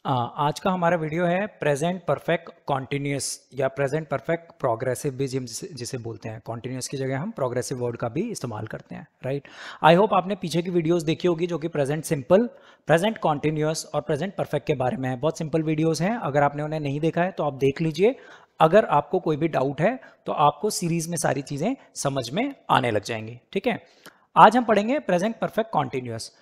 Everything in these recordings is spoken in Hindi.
आज का हमारा वीडियो है प्रेजेंट परफेक्ट कॉन्टिन्यूस या प्रेजेंट परफेक्ट प्रोग्रेसिव भी जिसे बोलते हैं। कॉन्टिन्यूस की जगह हम प्रोग्रेसिव वर्ड का भी इस्तेमाल करते हैं, राइट। आई होप आपने पीछे की वीडियोस देखी होगी जो कि प्रेजेंट सिंपल, प्रेजेंट कॉन्टिन्यूस और प्रेजेंट परफेक्ट के बारे में है। बहुत सिंपल वीडियोस हैं, अगर आपने उन्हें नहीं देखा है तो आप देख लीजिए। अगर आपको कोई भी डाउट है तो आपको सीरीज में सारी चीज़ें समझ में आने लग जाएंगी, ठीक है। आज हम पढ़ेंगे present perfect continuous.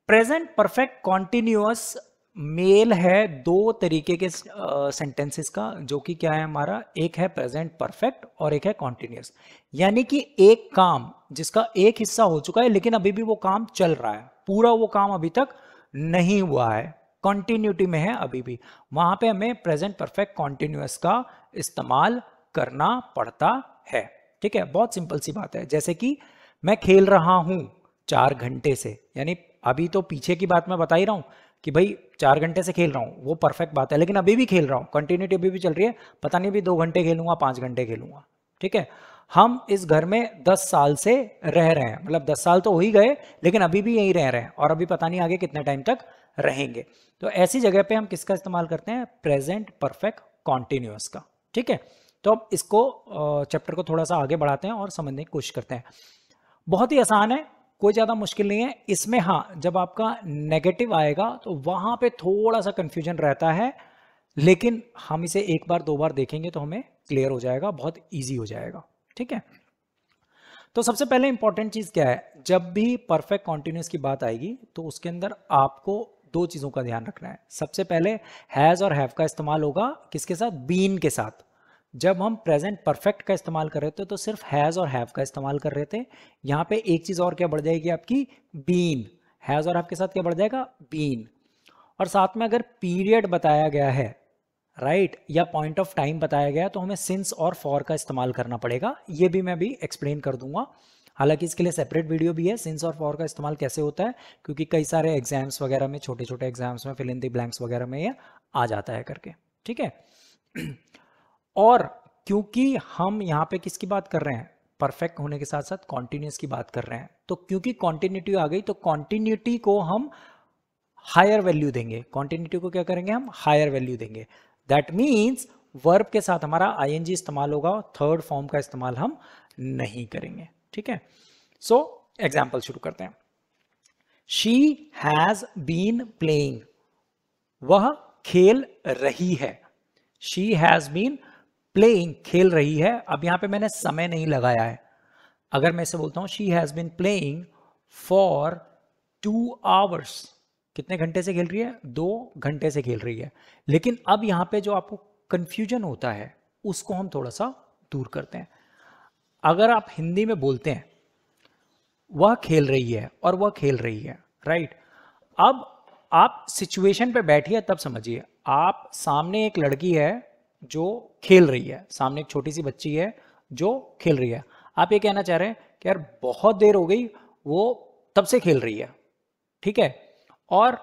Present perfect continuous मेल है दो तरीके के सेंटेंसेस का, जो कि क्या है हमारा, एक है प्रेजेंट परफेक्ट और एक है कॉन्टिन्यूअस। यानी कि एक काम जिसका एक हिस्सा हो चुका है लेकिन अभी भी वो काम चल रहा है, पूरा वो काम अभी तक नहीं हुआ है, कंटिन्यूटी में है अभी भी, वहां पे हमें प्रेजेंट परफेक्ट कॉन्टिन्यूअस का इस्तेमाल करना पड़ता है, ठीक है। बहुत सिंपल सी बात है, जैसे कि मैं खेल रहा हूं 4 घंटे से, यानी अभी तो पीछे की बात मैं बता ही रहा हूं कि भाई 4 घंटे से खेल रहा हूँ, वो परफेक्ट बात है, लेकिन अभी भी खेल रहा हूँ, कंटिन्यूटी अभी भी चल रही है, पता नहीं अभी 2 घंटे खेलूंगा 5 घंटे खेलूंगा, ठीक है। हम इस घर में 10 साल से रह रहे हैं, मतलब 10 साल तो हो ही गए लेकिन अभी भी यहीं रह रहे हैं और अभी पता नहीं आगे कितने टाइम तक रहेंगे। तो ऐसी जगह पे हम किसका इस्तेमाल करते हैं, प्रेजेंट परफेक्ट कॉन्टिन्यूअस का, ठीक है। तो अब इसको चैप्टर को थोड़ा सा आगे बढ़ाते हैं और समझने की कोशिश करते हैं। बहुत ही आसान है, कोई ज़्यादा मुश्किल नहीं है इसमें। हाँ, जब आपका नेगेटिव आएगा तो वहाँ पे थोड़ा सा कंफ्यूजन रहता है, लेकिन हम इसे एक बार दो बार देखेंगे तो हमें क्लियर हो जाएगा, बहुत इजी हो जाएगा, ठीक है। तो सबसे पहले इंपॉर्टेंट चीज़ क्या है, जब भी परफेक्ट कॉन्टिन्यूस की बात आएगी तो उसके अंदर आपको दो चीज़ों का ध्यान रखना है। सबसे पहले हैज़ और हैव का इस्तेमाल होगा किसके साथ, बीन के साथ। जब हम प्रेजेंट परफेक्ट का इस्तेमाल कर रहे थे तो सिर्फ हैज़ और हैव का इस्तेमाल कर रहे थे। यहाँ पे एक चीज़ और क्या बढ़ जाएगी आपकी, बीन। हैज़ और हैव के साथ क्या बढ़ जाएगा, बीन। और साथ में अगर पीरियड बताया गया है, राइट, या पॉइंट ऑफ टाइम बताया गया तो हमें सिंस और फॉर का इस्तेमाल करना पड़ेगा। ये भी मैं भी एक्सप्लेन कर दूंगा, हालांकि इसके लिए सेपरेट वीडियो भी है, सिंस और फॉर का इस्तेमाल कैसे होता है, क्योंकि कई सारे एग्जाम्स वगैरह में, छोटे छोटे एग्जाम्स में, फिल इन द ब्लैंक्स वगैरह में ये आ जाता है करके, ठीक है। और क्योंकि हम यहाँ पे किसकी बात कर रहे हैं, परफेक्ट होने के साथ साथ कॉन्टिन्यूस की बात कर रहे हैं, तो क्योंकि कॉन्टिन्यूटी आ गई तो कॉन्टिन्यूटी को हम हायर वैल्यू देंगे। कॉन्टिन्यूटी को क्या करेंगे, हम हायर वैल्यू देंगे। दैट मीन्स वर्ब के साथ हमारा आईएनजी इस्तेमाल होगा, थर्ड फॉर्म का इस्तेमाल हम नहीं करेंगे, ठीक है। सो एग्जाम्पल शुरू करते हैं। शी हैज बीन प्लेइंग, वह खेल रही है। शी हैज बीन प्लेइंग, खेल रही है। अब यहां पे मैंने समय नहीं लगाया है। अगर मैं इसे बोलता हूं she has been playing for 2 hours, कितने घंटे से खेल रही है, 2 घंटे से खेल रही है। लेकिन अब यहां पे जो आपको कंफ्यूजन होता है उसको हम थोड़ा सा दूर करते हैं। अगर आप हिंदी में बोलते हैं वह खेल रही है और वह खेल रही है, राइट। अब आप सिचुएशन पे बैठिए तब समझिए। आप सामने एक लड़की है जो खेल रही है, सामने एक छोटी सी बच्ची है जो खेल रही है। आप ये कहना चाह रहे हैं कि यार बहुत देर हो गई, वो तब से खेल रही है, ठीक है। और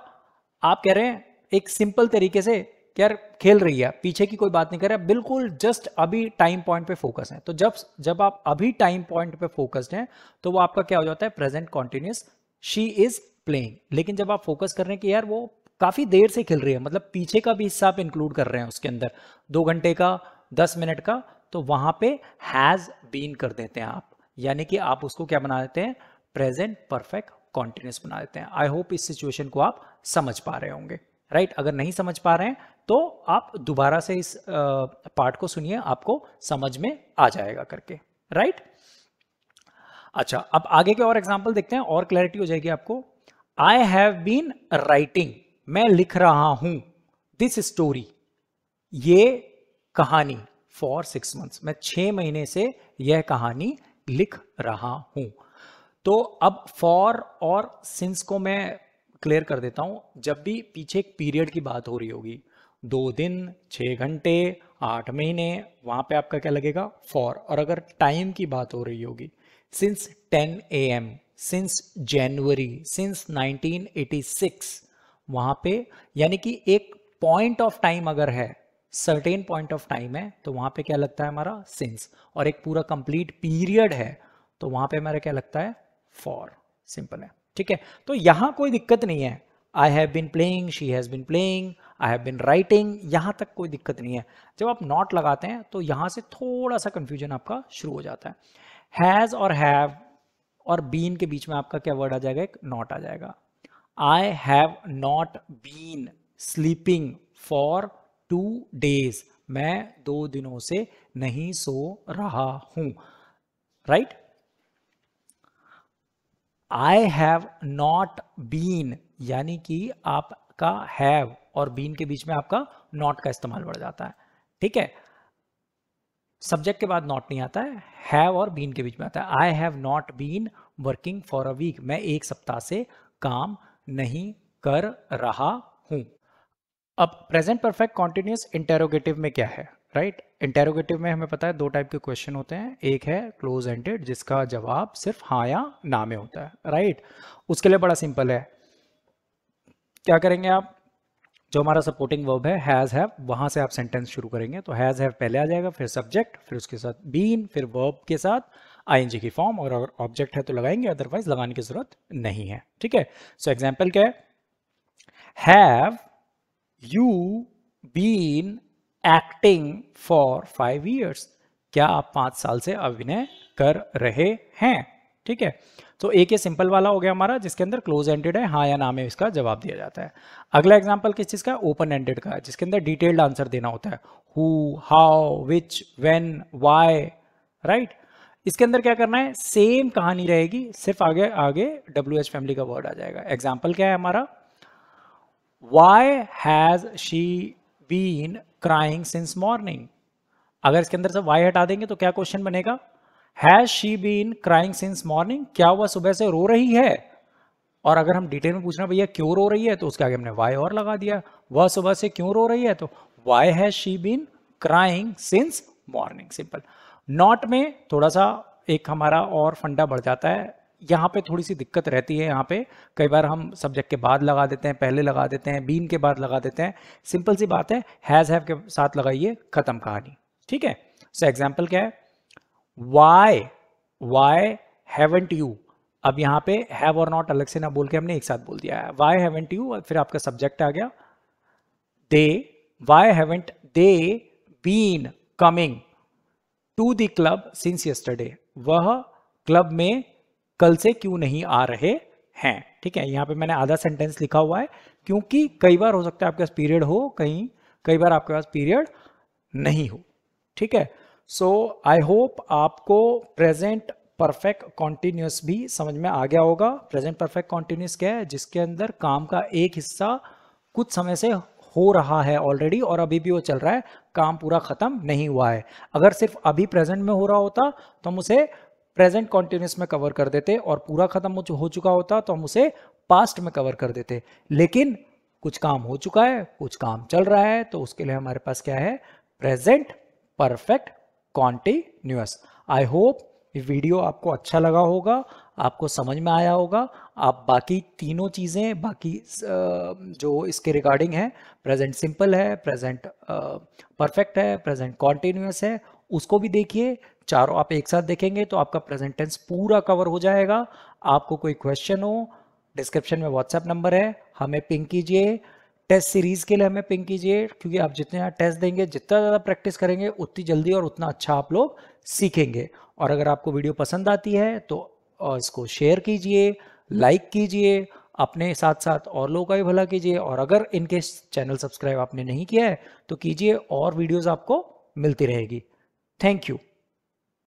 आप कह रहे हैं एक सिंपल तरीके से कि यार खेल रही है, पीछे की कोई बात नहीं कर रहा, बिल्कुल जस्ट अभी टाइम पॉइंट पे फोकस है। तो जब आप अभी टाइम पॉइंट पे फोकस्ड हैं तो वो आपका क्या हो जाता है, present continuous, she is playing. लेकिन जब आप फोकस कर रहे हैं कि यार वो काफी देर से खेल रही है, मतलब पीछे का भी हिस्सा आप इंक्लूड कर रहे हैं उसके अंदर, 2 घंटे का, 10 मिनट का, तो वहां पे हैज बीन कर देते हैं आप, यानी कि आप उसको क्या बना देते हैं, प्रेजेंट परफेक्ट कॉन्टिन्यूस बना देते हैं। आई होप इस सिचुएशन को आप समझ पा रहे होंगे, राइट। अगर नहीं समझ पा रहे हैं तो आप दोबारा से इस पार्ट को सुनिए, आपको समझ में आ जाएगा करके, राइट। अच्छा, अब आगे के और एग्जांपल देखते हैं और क्लैरिटी हो जाएगी आपको। आई हैव बीन राइटिंग, मैं लिख रहा हूं, दिस स्टोरी, ये कहानी, फॉर 6 months, मैं 6 महीने से यह कहानी लिख रहा हूं। तो अब फॉर और सिंस को मैं क्लियर कर देता हूं। जब भी पीछे एक पीरियड की बात हो रही होगी, 2 दिन, 6 घंटे, 8 महीने, वहां पे आपका क्या लगेगा, फॉर। और अगर टाइम की बात हो रही होगी, since 10 AM, since January, since 1986, वहां पे यानी कि एक पॉइंट ऑफ टाइम अगर है, सर्टेन पॉइंट ऑफ टाइम है, तो वहां पे क्या लगता है हमारा, सिंस। और एक पूरा कंप्लीट पीरियड है तो वहां पे हमारा क्या लगता है, फॉर। सिंपल है, ठीक है। तो यहां कोई दिक्कत नहीं है। I have been playing, she has been playing, I have been writing, यहाँ तक कोई दिक्कत नहीं है। जब आप नॉट लगाते हैं तो यहाँ से थोड़ा सा कंफ्यूजन आपका शुरू हो जाता है। हैज़ और हैव और बीन के बीच में आपका क्या वर्ड आ जाएगा, एक नॉट आ जाएगा। I have not been sleeping for 2 days, मैं 2 दिनों से नहीं सो रहा हूं, right. I have not been, यानी कि आपका हैव और बीन के बीच में आपका नॉट का इस्तेमाल बढ़ जाता है, ठीक है। सब्जेक्ट के बाद नॉट नहीं आता है, हैव और बीन के बीच में आता है। I have not been working for a week, मैं 1 सप्ताह से काम नहीं कर रहा हूं। अब प्रेजेंट परफेक्ट कॉन्टिन्यूस इंटेरोगेटिव में क्या है, राइट। इंटेरोगेटिव में हमें पता है 2 टाइप के क्वेश्चन होते हैं, एक है क्लोज एंडेड जिसका जवाब सिर्फ हाँ या ना में होता है, राइट। उसके लिए बड़ा सिंपल है, क्या करेंगे आप, जो हमारा सपोर्टिंग वर्ब है हैज़ हैव, वहां से आप सेंटेंस शुरू करेंगे। तो हैज़ हैव पहले आ जाएगा, फिर सब्जेक्ट, फिर उसके साथ बीन, फिर वर्ब के साथ आईएनजी की फॉर्म, और अगर ऑब्जेक्ट है तो लगाएंगे, अदरवाइज लगाने की जरूरत नहीं है, ठीक है। सो एग्जाम्पल क्या है, have you been acting for 5 years, क्या आप 5 साल से अभिनय कर रहे हैं, ठीक है। तो एक ये सिंपल वाला हो गया हमारा, जिसके अंदर क्लोज एंडेड है, हाँ या ना में इसका जवाब दिया जाता है। अगला एग्जांपल किस चीज का, ओपन एंडेड का है, जिसके अंदर डिटेल्ड आंसर देना होता है, who, how, which, when, why, right. इसके अंदर क्या करना है, सेम कहानी रहेगी, सिर्फ आगे आगे WH फैमिली का वर्ड आ जाएगा। एग्जाम्पल क्या है हमारा, why has she been crying since morning. अगर इसके अंदर से वाई हटा देंगे तो क्या क्वेश्चन बनेगा, has she been crying since morning, क्या वह सुबह से रो रही है। और अगर हम डिटेल में पूछना भैया क्यों रो रही है, तो उसके आगे हमने वाई और लगा दिया, वह सुबह से क्यों रो रही है, तो why has she been crying since morning, simple. Not में थोड़ा सा एक हमारा और फंडा बढ़ जाता है, यहाँ पे थोड़ी सी दिक्कत रहती है। यहाँ पे कई बार हम सब्जेक्ट के बाद लगा देते हैं, पहले लगा देते हैं, बीन के बाद लगा देते हैं। सिंपल सी बात है, हैज हैव के साथ लगाइए, खत्म कहानी, ठीक है। सो एग्जाम्पल क्या है, वाई हैवंट यू, अब यहाँ पे हैव और नॉट अलग से ना बोल के हमने एक साथ बोल दिया है, वाई हैवंट यू, फिर आपका सब्जेक्ट आ गया they, why haven't they been coming to the club since yesterday, वह क्लब में कल से क्यों नहीं आ रहे हैं, ठीक है। यहाँ पे मैंने आधा सेंटेंस लिखा हुआ है, क्योंकि कई बार हो सकता है आपके पास पीरियड हो, कई बार आपके पास पीरियड नहीं हो, ठीक है। सो आई होप आपको प्रेजेंट परफेक्ट कॉन्टिन्यूस भी समझ में आ गया होगा। प्रेजेंट परफेक्ट कॉन्टिन्यूस क्या है, जिसके अंदर काम का एक हिस्सा कुछ समय से हो रहा है ऑलरेडी और अभी भी वो चल रहा है, काम पूरा खत्म नहीं हुआ है। अगर सिर्फ अभी प्रेजेंट में हो रहा होता तो हम उसे प्रेजेंट कॉन्टिन्यूस में कवर कर देते, और पूरा खत्म हो चुका होता तो हम उसे पास्ट में कवर कर देते। लेकिन कुछ काम हो चुका है, कुछ काम चल रहा है, तो उसके लिए हमारे पास क्या है, present perfect continuous. I hope ये वीडियो आपको अच्छा लगा होगा, आपको समझ में आया होगा। आप बाकी तीनों चीज़ें, बाकी जो इसके रिगार्डिंग है, प्रेजेंट सिंपल है, प्रेजेंट परफेक्ट है, प्रेजेंट कॉन्टिन्यूअस है, उसको भी देखिए। चारों आप एक साथ देखेंगे तो आपका प्रेजेंट टेंस पूरा कवर हो जाएगा। आपको कोई क्वेश्चन हो, डिस्क्रिप्शन में व्हाट्सएप नंबर है, हमें पिंग कीजिए। टेस्ट सीरीज के लिए हमें पिंग कीजिए, क्योंकि आप जितने टेस्ट देंगे, जितना ज़्यादा प्रैक्टिस करेंगे, उतनी जल्दी और उतना अच्छा आप लोग सीखेंगे। और अगर आपको वीडियो पसंद आती है तो इसको शेयर कीजिए, लाइक कीजिए, अपने साथ साथ और लोगों का भी भला कीजिए। और अगर इनके चैनल सब्सक्राइब आपने नहीं किया है तो कीजिए, और वीडियोस आपको मिलती रहेगी। Thank you.